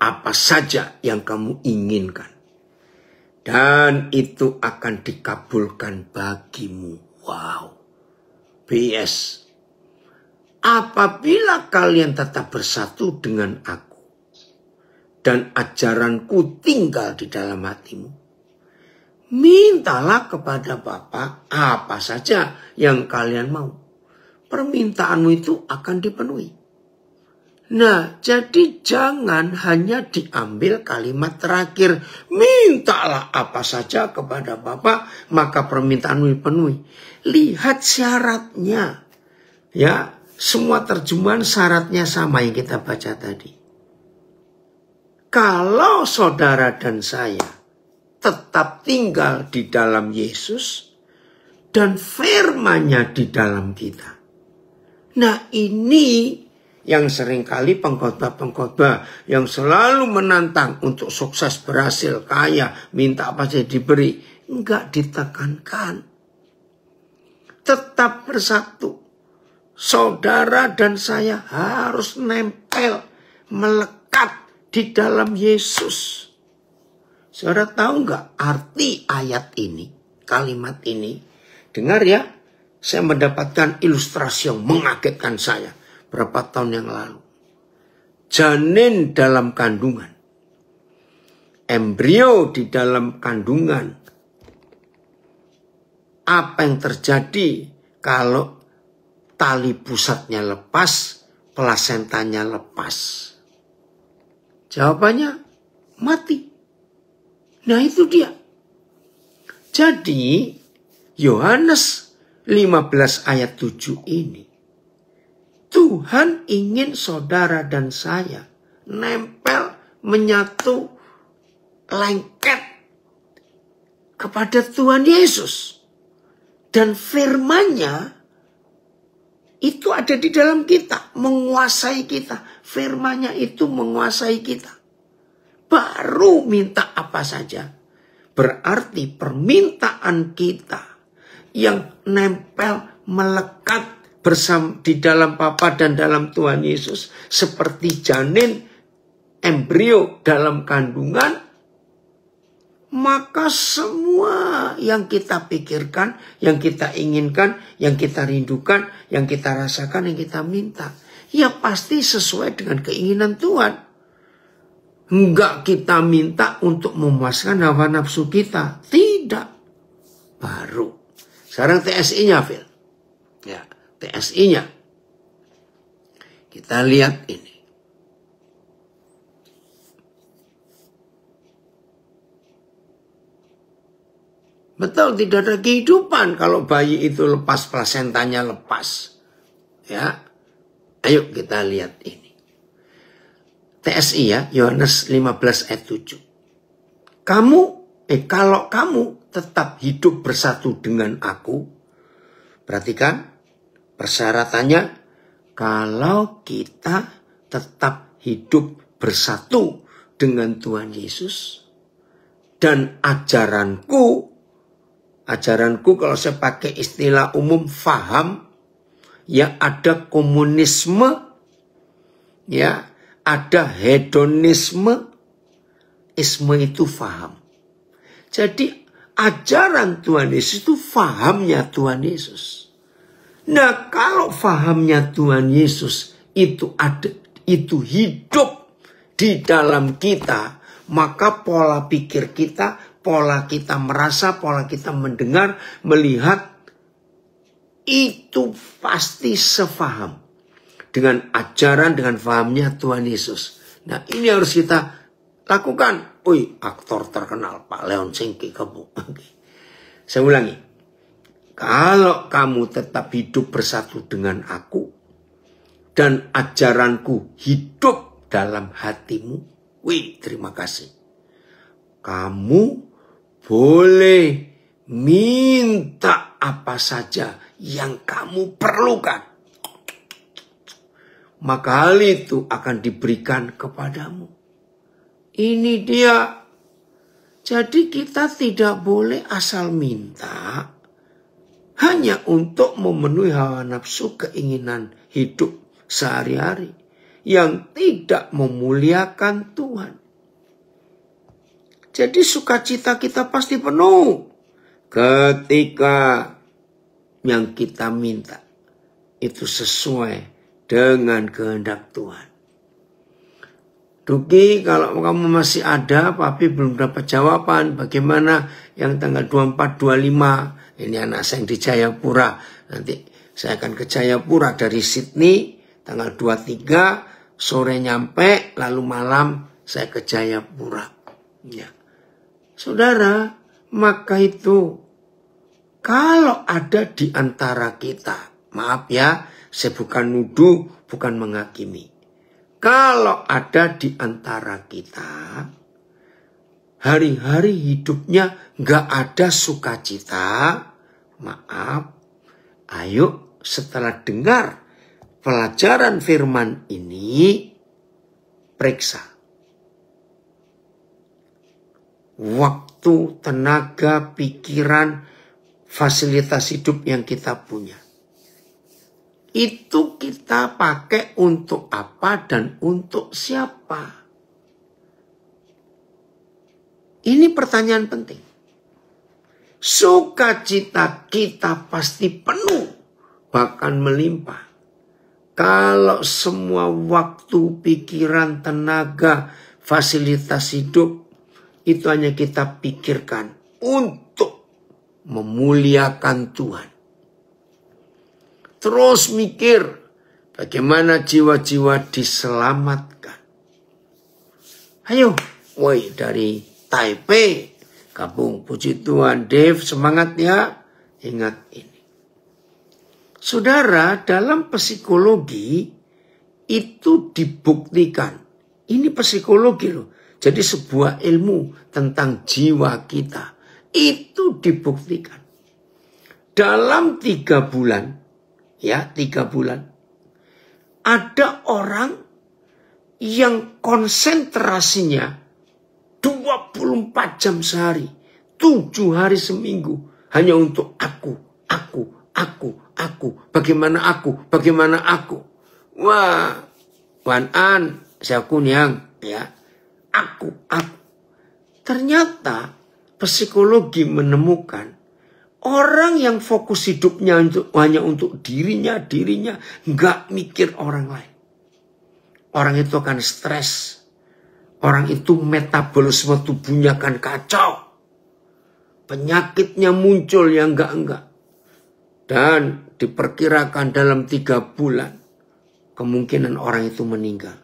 apa saja yang kamu inginkan dan itu akan dikabulkan bagimu. Wow. PS. Apabila kalian tetap bersatu dengan aku dan ajaranku tinggal di dalam hatimu, mintalah kepada Bapa apa saja yang kalian mau. Permintaanmu itu akan dipenuhi. Nah, jadi jangan hanya diambil kalimat terakhir. Mintalah apa saja kepada Bapa, maka permintaanmu dipenuhi. Lihat syaratnya. Ya, semua terjemahan syaratnya sama yang kita baca tadi. Kalau saudara dan saya tetap tinggal di dalam Yesus dan firman-Nya di dalam kita. Nah, ini yang seringkali pengkhotbah yang selalu menantang untuk sukses, berhasil, kaya, minta apa saja diberi. Enggak ditekankan. Tetap bersatu. Saudara dan saya harus nempel, melekat di dalam Yesus. Saudara tahu nggak arti ayat ini, kalimat ini? Dengar ya, saya mendapatkan ilustrasi yang mengagetkan saya berapa tahun yang lalu. Janin dalam kandungan, embrio di dalam kandungan. Apa yang terjadi kalau tali pusatnya lepas, plasentanya lepas? Jawabannya mati. Nah, itu dia. Jadi Yohanes 15 ayat 7 ini, Tuhan ingin saudara dan saya nempel, menyatu, lengket kepada Tuhan Yesus. Dan firman-Nya itu ada di dalam kita, menguasai kita. Firman-Nya itu menguasai kita. Baru minta apa saja. Berarti permintaan kita yang nempel, melekat bersama di dalam Bapa dan dalam Tuhan Yesus. Seperti janin, embrio dalam kandungan. Maka semua yang kita pikirkan, yang kita inginkan, yang kita rindukan, yang kita rasakan, yang kita minta, ya pasti sesuai dengan keinginan Tuhan. Enggak kita minta untuk memuaskan hawa nafsu kita. Tidak. Baru. Sekarang TSI-nya, Phil. Ya, TSI-nya. Kita lihat ini. Betul, tidak ada kehidupan kalau bayi itu lepas, plasentanya lepas. Ya. Ayo kita lihat ini. TSI ya, Yohanes 15 ayat 7. Kalau kamu tetap hidup bersatu dengan aku, perhatikan persyaratannya, kalau kita tetap hidup bersatu dengan Tuhan Yesus, dan ajaranku kalau saya pakai istilah umum faham, ya ada komunisme, ya ada hedonisme, isme itu faham. Jadi ajaran Tuhan Yesus itu fahamnya Tuhan Yesus. Nah, kalau fahamnya Tuhan Yesus itu hidup di dalam kita, maka pola pikir kita, pola kita merasa, pola kita mendengar, melihat, itu pasti sefaham dengan ajaran, dengan fahamnya Tuhan Yesus. Nah, ini harus kita lakukan. Aktor terkenal Pak Leon Sengke kamu. Saya ulangi. Kalau kamu tetap hidup bersatu dengan aku, dan ajaranku hidup dalam hatimu, terima kasih. Kamu boleh minta apa saja yang kamu perlukan. Maka hal itu akan diberikan kepadamu. Ini dia. Jadi kita tidak boleh asal minta hanya untuk memenuhi hawa nafsu keinginan hidup sehari-hari yang tidak memuliakan Tuhan. Jadi sukacita kita pasti penuh ketika yang kita minta itu sesuai dengan kehendak Tuhan. Duki, kalau kamu masih ada, Papi belum dapat jawaban. Bagaimana yang tanggal 24, 25? Ini anak saya yang di Jayapura. Nanti saya akan ke Jayapura dari Sydney. Tanggal 23, sore nyampe. Lalu malam saya ke Jayapura. Ya. Saudara, maka itu kalau ada di antara kita, maaf ya, saya bukan nuduh, bukan menghakimi. Kalau ada di antara kita, hari-hari hidupnya gak ada sukacita, maaf, ayo setelah dengar pelajaran firman ini, periksa. Waktu, tenaga, pikiran, fasilitas hidup yang kita punya. Itu kita pakai untuk apa dan untuk siapa? Ini pertanyaan penting. Sukacita kita pasti penuh, bahkan melimpah. Kalau semua waktu, pikiran, tenaga, fasilitas hidup, itu hanya kita pikirkan untuk memuliakan Tuhan. Terus mikir bagaimana jiwa-jiwa diselamatkan. Ayo, dari Taipei, gabung, puji Tuhan, Dave, semangat ya. Ingat ini. Saudara, dalam psikologi itu dibuktikan. Ini psikologi loh. Jadi sebuah ilmu tentang jiwa kita. Itu dibuktikan. Dalam 3 bulan. Ya, 3 bulan. Ada orang yang konsentrasinya 24 jam sehari. 7 hari seminggu. Hanya untuk aku. Bagaimana aku. Wah, Wan An, saya kunyang. Ya, aku. Ternyata psikologi menemukan orang yang fokus hidupnya hanya untuk dirinya, nggak mikir orang lain. orang itu akan stres. Orang itu metabolisme tubuhnya akan kacau. Penyakitnya muncul yang enggak-enggak. Dan diperkirakan dalam 3 bulan kemungkinan orang itu meninggal.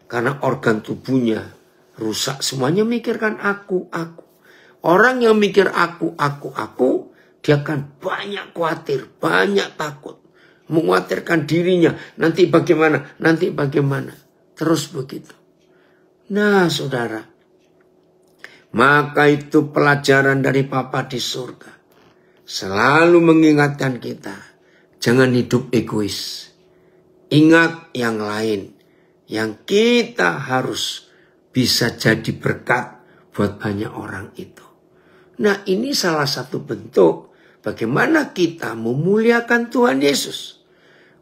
Karena organ tubuhnya rusak. Semuanya mikirkan aku. Orang yang mikir aku, dia akan banyak khawatir, banyak takut. Mengkhawatirkan dirinya, nanti bagaimana. Terus begitu. Nah saudara, maka itu pelajaran dari Bapa di surga. Selalu mengingatkan kita, jangan hidup egois. Ingat yang lain, yang kita harus bisa jadi berkat buat banyak orang itu. Nah ini salah satu bentuk bagaimana kita memuliakan Tuhan Yesus.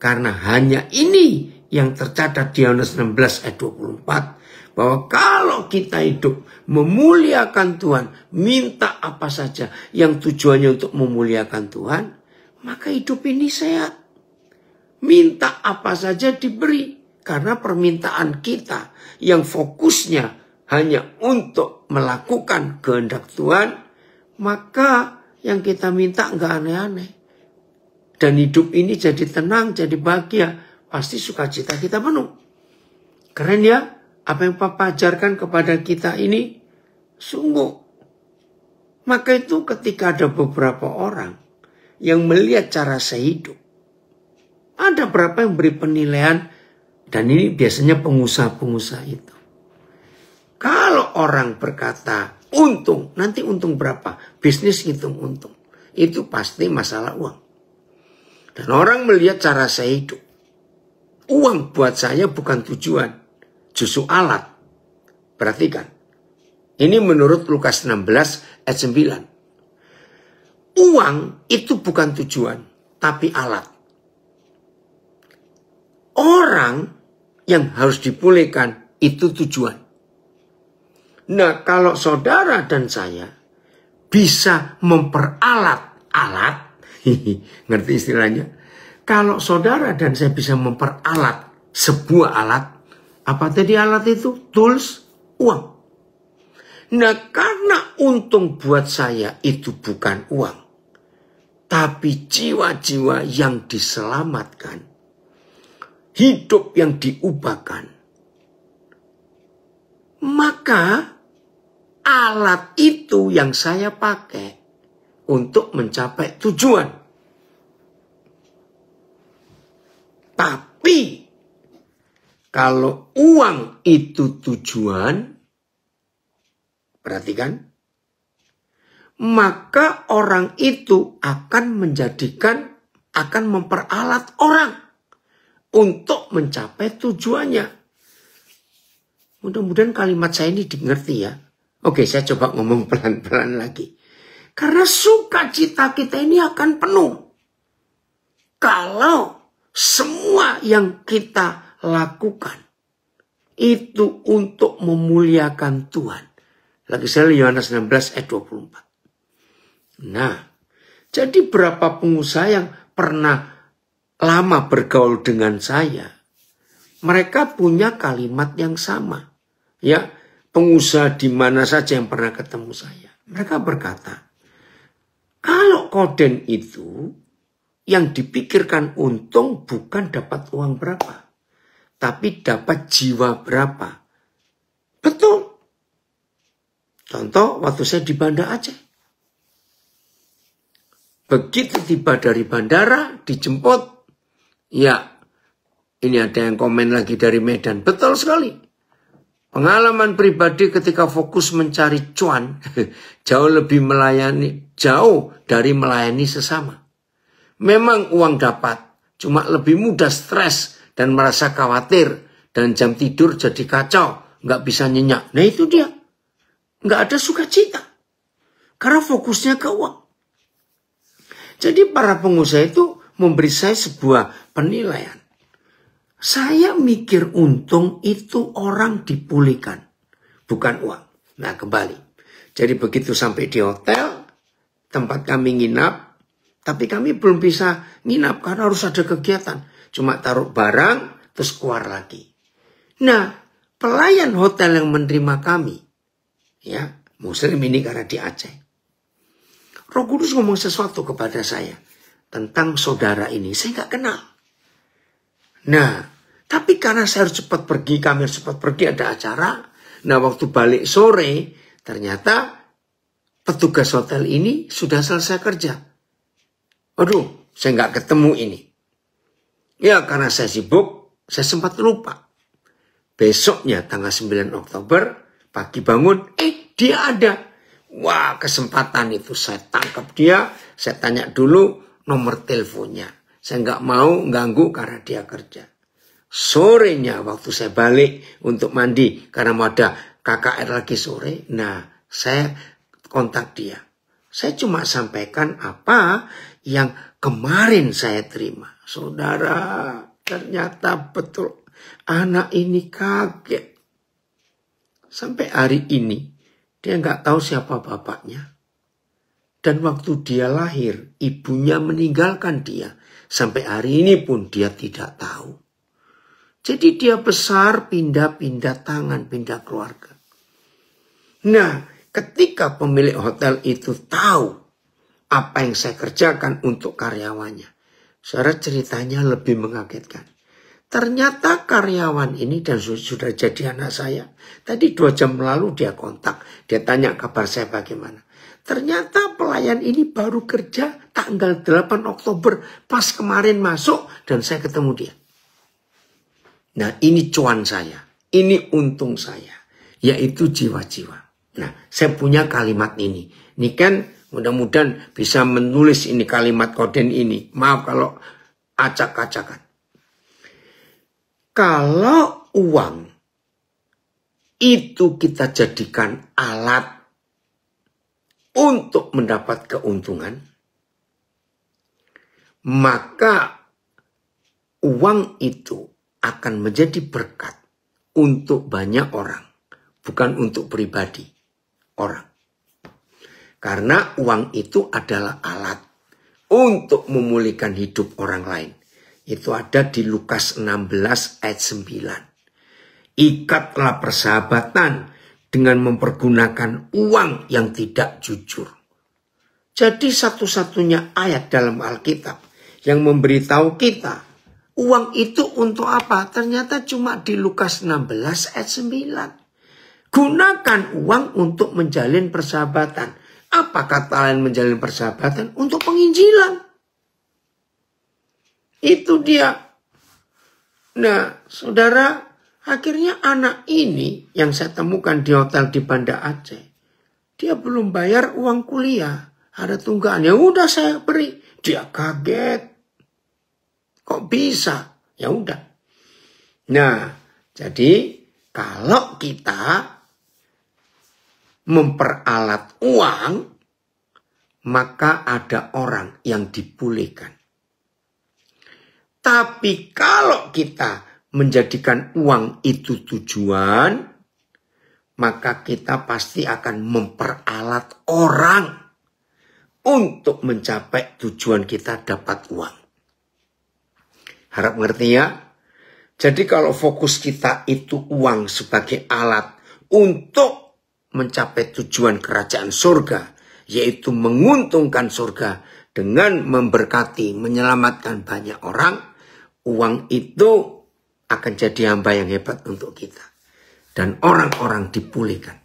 Karena hanya ini yang tercatat di Yohanes 16 ayat 24. Bahwa kalau kita hidup memuliakan Tuhan, minta apa saja yang tujuannya untuk memuliakan Tuhan, maka hidup ini sehat. Minta apa saja diberi. Karena permintaan kita yang fokusnya hanya untuk melakukan kehendak Tuhan, maka yang kita minta enggak aneh-aneh. Dan hidup ini jadi tenang, jadi bahagia. Pasti sukacita kita penuh. Keren ya? Apa yang Papa ajarkan kepada kita ini? Sungguh. Maka itu ketika ada beberapa orang yang melihat cara saya hidup. Ada beberapa yang beri penilaian. Dan ini biasanya pengusaha-pengusaha itu. Kalau orang berkata untung, nanti untung berapa? Bisnis ngitung untung. Itu pasti masalah uang. Dan orang melihat cara saya hidup. Uang buat saya bukan tujuan, justru alat. Perhatikan. Ini menurut Lukas 16 ayat 9. Uang itu bukan tujuan, tapi alat. Orang yang harus dipulihkan itu tujuan. Nah, kalau saudara dan saya bisa memperalat alat, ngerti istilahnya? Kalau saudara dan saya bisa memperalat sebuah alat, apa tadi alat itu? Tools, uang. Nah, karena untung buat saya itu bukan uang, tapi jiwa-jiwa yang diselamatkan, hidup yang diubahkan, maka alat itu yang saya pakai untuk mencapai tujuan. Tapi kalau uang itu tujuan, perhatikan, maka orang itu akan memperalat orang untuk mencapai tujuannya. Mudah-mudahan kalimat saya ini dimengerti ya. Oke, saya coba ngomong pelan-pelan lagi. Karena sukacita kita ini akan penuh. Kalau semua yang kita lakukan itu untuk memuliakan Tuhan. Lagi saya Yohanes 16 ayat 24. Nah, jadi berapa pengusaha yang pernah lama bergaul dengan saya, mereka punya kalimat yang sama. Ya, pengusaha di mana saja yang pernah ketemu saya, mereka berkata, kalau koden itu yang dipikirkan untung bukan dapat uang berapa, tapi dapat jiwa berapa. Betul. Contoh waktu saya di Banda Aceh. Begitu tiba dari bandara, dijemput. Ya, ini ada yang komen lagi dari Medan. Betul sekali. Pengalaman pribadi ketika fokus mencari cuan, jauh dari melayani sesama. Memang uang dapat, cuma lebih mudah stres dan merasa khawatir. Dan jam tidur jadi kacau, nggak bisa nyenyak. Nah itu dia. Nggak ada sukacita. Karena fokusnya ke uang. Jadi para pengusaha itu memberi saya sebuah penilaian. Saya mikir untung itu orang dipulihkan. Bukan uang. Nah kembali. Jadi begitu sampai di hotel, tempat kami nginap. Tapi kami belum bisa nginap karena harus ada kegiatan. Cuma taruh barang, terus keluar lagi. Nah, pelayan hotel yang menerima kami, ya, Muslim ini karena di Aceh. Roh Kudus ngomong sesuatu kepada saya tentang saudara ini. Saya nggak kenal. Nah, tapi karena saya harus cepat pergi, kami harus cepat pergi, ada acara. Nah, waktu balik sore, ternyata petugas hotel ini sudah selesai kerja. Waduh, saya nggak ketemu ini. Ya, karena saya sibuk, saya sempat lupa. Besoknya tanggal 9 Oktober, pagi bangun, dia ada. Wah, kesempatan itu saya tangkap dia, saya tanya dulu nomor teleponnya. Saya nggak mau ganggu karena dia kerja. Sorenya waktu saya balik untuk mandi, karena mau ada KKR lagi sore, nah saya kontak dia. Saya cuma sampaikan apa yang kemarin saya terima. Saudara, ternyata betul anak ini kaget. Sampai hari ini dia nggak tahu siapa bapaknya. Dan waktu dia lahir, ibunya meninggalkan dia. Sampai hari ini pun dia tidak tahu. Jadi dia besar, pindah-pindah tangan, pindah keluarga. Nah, ketika pemilik hotel itu tahu apa yang saya kerjakan untuk karyawannya, saudara, ceritanya lebih mengagetkan. Ternyata karyawan ini dan sudah jadi anak saya. Tadi 2 jam lalu dia kontak. Dia tanya kabar saya bagaimana. Ternyata pelayan ini baru kerja tanggal 8 Oktober. Pas kemarin masuk dan saya ketemu dia. Nah, ini cuan saya. Ini untung saya. Yaitu jiwa-jiwa. Nah, saya punya kalimat ini. Ini kan mudah-mudahan bisa menulis ini kalimat koden ini. Maaf kalau acak-acakan. Kalau uang itu kita jadikan alat untuk mendapat keuntungan, maka uang itu akan menjadi berkat untuk banyak orang, bukan untuk pribadi orang. Karena uang itu adalah alat untuk memulihkan hidup orang lain. Itu ada di Lukas 16 ayat 9. Ikatlah persahabatan dengan mempergunakan uang yang tidak jujur. Jadi satu-satunya ayat dalam Alkitab yang memberitahu kita uang itu untuk apa? Ternyata cuma di Lukas 16 ayat 9. Gunakan uang untuk menjalin persahabatan. Apa kata lain menjalin persahabatan? Untuk penginjilan. Itu dia. Nah, saudara, akhirnya anak ini yang saya temukan di hotel di Banda Aceh, dia belum bayar uang kuliah. Ada tunggakan, ya udah saya beri. Dia kaget. Kok bisa? Ya udah. Nah, jadi kalau kita memperalat uang, maka ada orang yang dipulihkan. Tapi kalau kita menjadikan uang itu tujuan, maka kita pasti akan memperalat orang untuk mencapai tujuan kita dapat uang. Harap ngerti ya? Jadi kalau fokus kita itu uang sebagai alat untuk mencapai tujuan kerajaan surga, yaitu menguntungkan surga dengan memberkati, menyelamatkan banyak orang, uang itu akan jadi hamba yang hebat untuk kita. Dan orang-orang dipulihkan.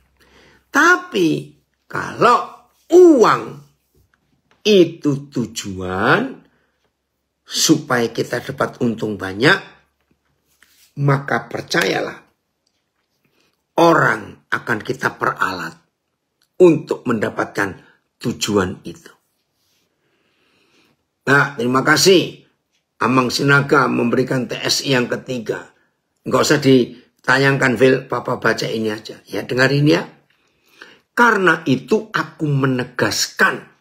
Tapi kalau uang itu tujuan supaya kita dapat untung banyak, maka percayalah orang akan kita peralat untuk mendapatkan tujuan itu. Nah, terima kasih. Amang Sinaga memberikan TSI yang ketiga. Nggak usah ditayangkan, Phil. Papa baca ini aja. Ya, dengarin ya. Karena itu aku menegaskan.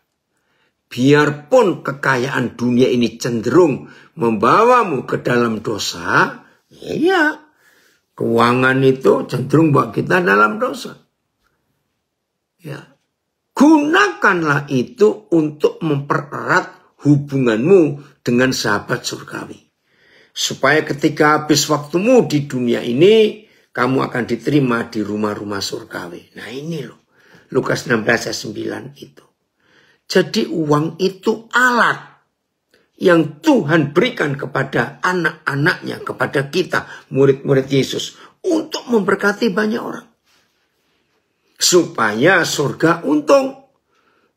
Biarpun kekayaan dunia ini cenderung membawamu ke dalam dosa. Ya, keuangan itu cenderung bawa kita dalam dosa. Ya. Gunakanlah itu untuk mempererat hubunganmu dengan sahabat surgawi. Supaya ketika habis waktumu di dunia ini, kamu akan diterima di rumah-rumah surgawi. Nah ini loh, Lukas 16 ayat 9 itu. Jadi uang itu alat yang Tuhan berikan kepada anak-anaknya, kepada kita, murid-murid Yesus, untuk memberkati banyak orang. Supaya surga untung,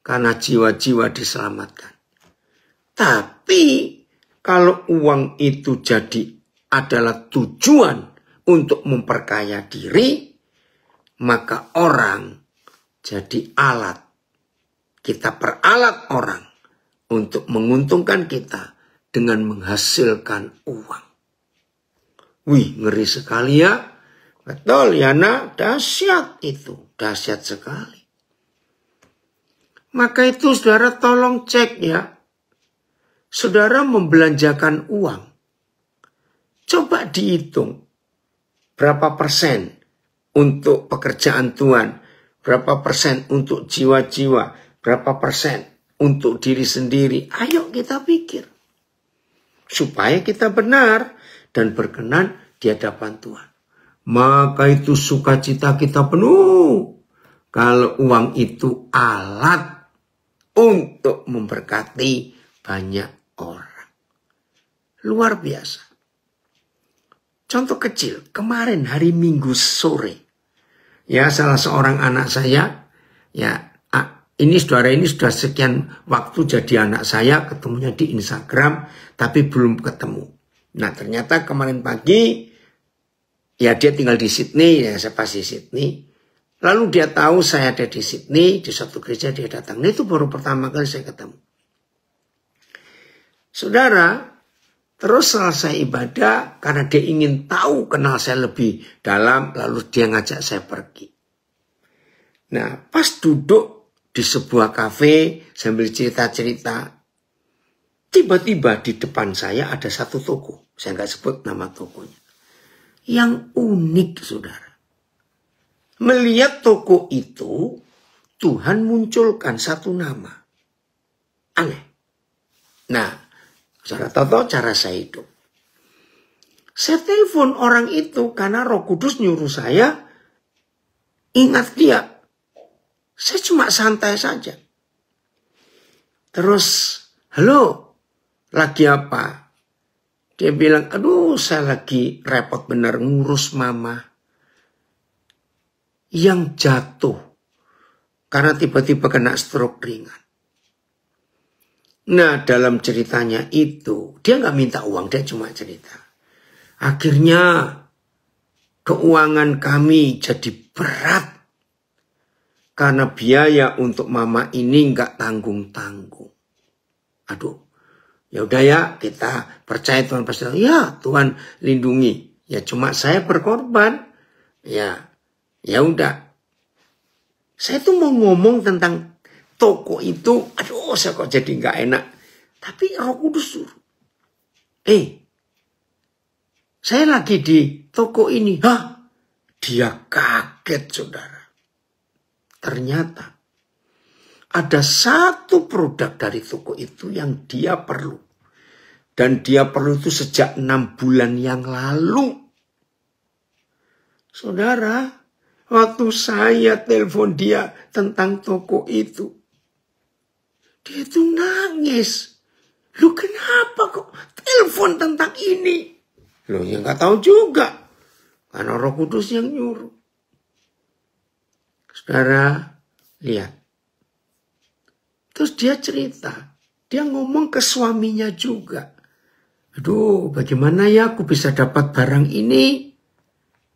karena jiwa-jiwa diselamatkan. Tapi kalau uang itu jadi adalah tujuan untuk memperkaya diri, maka orang jadi alat. Kita peralat orang untuk menguntungkan kita dengan menghasilkan uang. Wih, ngeri sekali ya. Betul ya nak, dahsyat itu, dahsyat sekali. Maka itu saudara tolong cek ya. Saudara membelanjakan uang. Coba dihitung. Berapa persen untuk pekerjaan Tuhan. Berapa persen untuk jiwa-jiwa. Berapa persen untuk diri sendiri. Ayo kita pikir. Supaya kita benar dan berkenan di hadapan Tuhan. Maka itu sukacita kita penuh. Kalau uang itu alat untuk memberkati banyak orang. Luar biasa. Contoh kecil, kemarin hari Minggu sore. Ya, salah seorang anak saya, ya, ini saudara ini sudah sekian waktu jadi anak saya, ketemunya di Instagram, tapi belum ketemu. Nah, ternyata kemarin pagi, ya dia tinggal di Sydney, ya saya pasti Sydney. Lalu dia tahu saya ada di Sydney, di suatu gereja dia datang. Nah, itu baru pertama kali saya ketemu. Saudara, terus selesai ibadah, karena dia ingin tahu, kenal saya lebih dalam, lalu dia ngajak saya pergi. Nah, pas duduk di sebuah kafe, sambil cerita-cerita, tiba-tiba di depan saya ada satu toko. Saya nggak sebut nama tokonya. Yang unik, saudara. Melihat toko itu, Tuhan munculkan satu nama. Aneh. Nah, saudara tahu cara saya hidup. Saya telepon orang itu karena Roh Kudus nyuruh saya ingat dia. Saya cuma santai saja. Terus, halo, lagi apa? Dia bilang, aduh saya lagi repot benar ngurus mama yang jatuh karena tiba-tiba kena stroke ringan. Nah, dalam ceritanya itu, dia nggak minta uang, dia cuma cerita. Akhirnya, keuangan kami jadi berat. Karena biaya untuk mama ini nggak tanggung-tanggung. Aduh, ya udah ya, kita percaya Tuhan pasti. Ya, Tuhan lindungi. Ya cuma saya berkorban. Ya udah. Saya tuh mau ngomong tentang toko itu, aduh saya kok jadi nggak enak. Tapi Roh Kudus suruh. Saya lagi di toko ini. Hah? Dia kaget, saudara. Ternyata ada satu produk dari toko itu yang dia perlu. Dan dia perlu itu sejak 6 bulan yang lalu. Saudara, waktu saya telepon dia tentang toko itu, dia itu nangis. Lu kenapa kok telepon tentang ini? Lu ya nggak tahu juga. Karena Roh Kudus yang nyuruh. Saudara, lihat. Terus dia cerita. Dia ngomong ke suaminya juga. Aduh, bagaimana ya aku bisa dapat barang ini?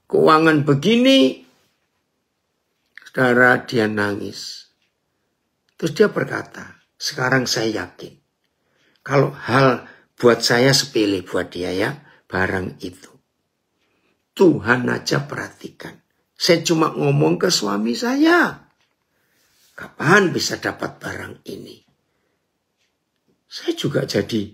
Keuangan begini. Saudara, dia nangis. Terus dia berkata, sekarang saya yakin. Kalau hal buat saya sepele buat dia ya, barang itu. Tuhan aja perhatikan. Saya cuma ngomong ke suami saya. Kapan bisa dapat barang ini? Saya juga jadi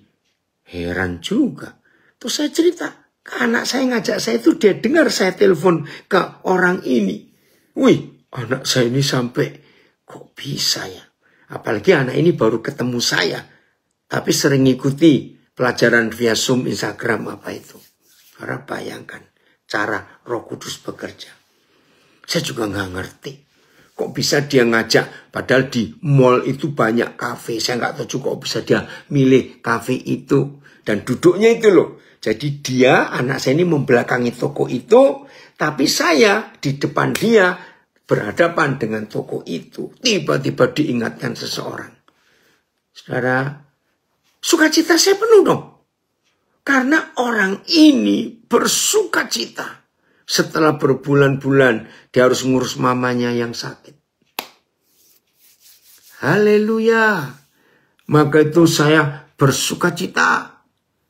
heran juga. Terus saya cerita. Ke anak saya ngajak saya itu dia dengar saya telepon ke orang ini. Wih, anak saya ini sampai kok bisa ya? Apalagi anak ini baru ketemu saya. Tapi sering ngikuti pelajaran via Zoom, Instagram apa itu. Saudara bayangkan cara Roh Kudus bekerja. Saya juga nggak ngerti. Kok bisa dia ngajak, padahal di mall itu banyak kafe. Saya nggak tahu juga kok bisa dia milih kafe itu. Dan duduknya itu loh. Jadi dia, anak saya ini membelakangi toko itu. Tapi saya di depan dia berhadapan dengan toko itu. Tiba-tiba diingatkan seseorang. Saudara, sukacita saya penuh dong. Karena orang ini bersukacita. Setelah berbulan-bulan dia harus ngurus mamanya yang sakit. Haleluya. Maka itu saya bersukacita.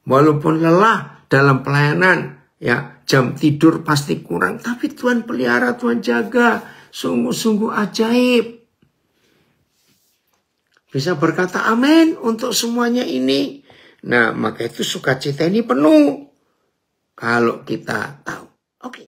Walaupun lelah dalam pelayanan. Ya, jam tidur pasti kurang. Tapi Tuhan pelihara, Tuhan jaga. Sungguh-sungguh ajaib. Bisa berkata amin untuk semuanya ini. Nah, maka itu sukacita ini penuh. Kalau kita tahu.